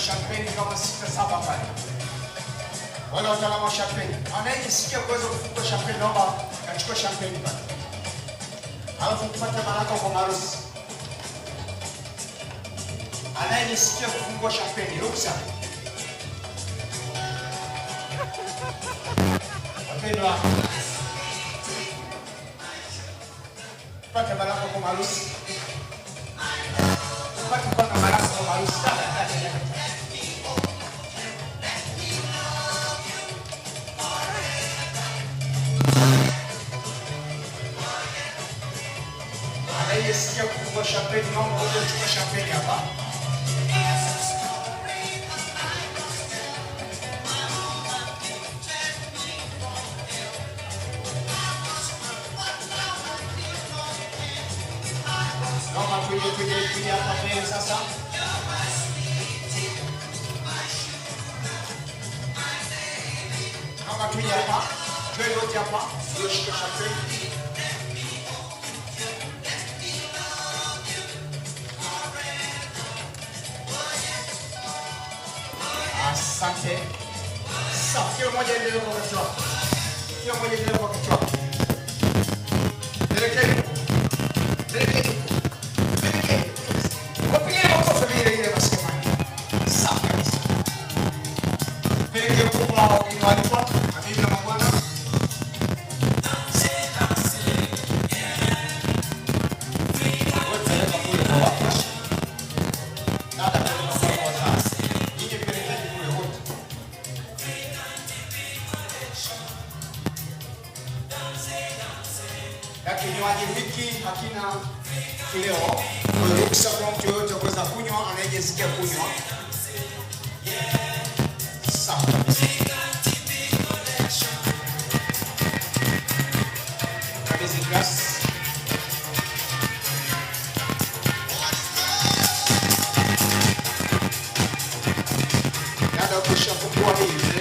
champagne kama 6-7 pale. Wala wataalamu wa champagne. Anayesikia kuweza kufungua champagne naomba kachukua champagne pale. Alafu tupate baraka kwa marusi. Anayesikia kufungua champagne, ruksa. Wapendwa, tupate baraka kwa marusi. Tupate baraka kwa marusi. Anayesikia kufungua champagne, naomba uje uchukue champagne hapa. Naomba kuja hapa mbele sasa. Naomba tuje hapa. Twende wote hapa. Ndio shika champagne. Asante. Sasa kila mmoja endelee kwa kichwa. Kila mmoja endelee kwa kichwa. Elekeni. Elekeni. Elekeni. Kopia makofi vile ile maskani. Safi kabisa. Peleke kwa wao ni walipa. Mimi na mabwana. Kinywaji hiki hakina kileo. Ruksa kwa mtu yoyote kuweza kunywa, anayejisikia kunywa. Sawa. Kabisa glass. Nada ukishafungua hii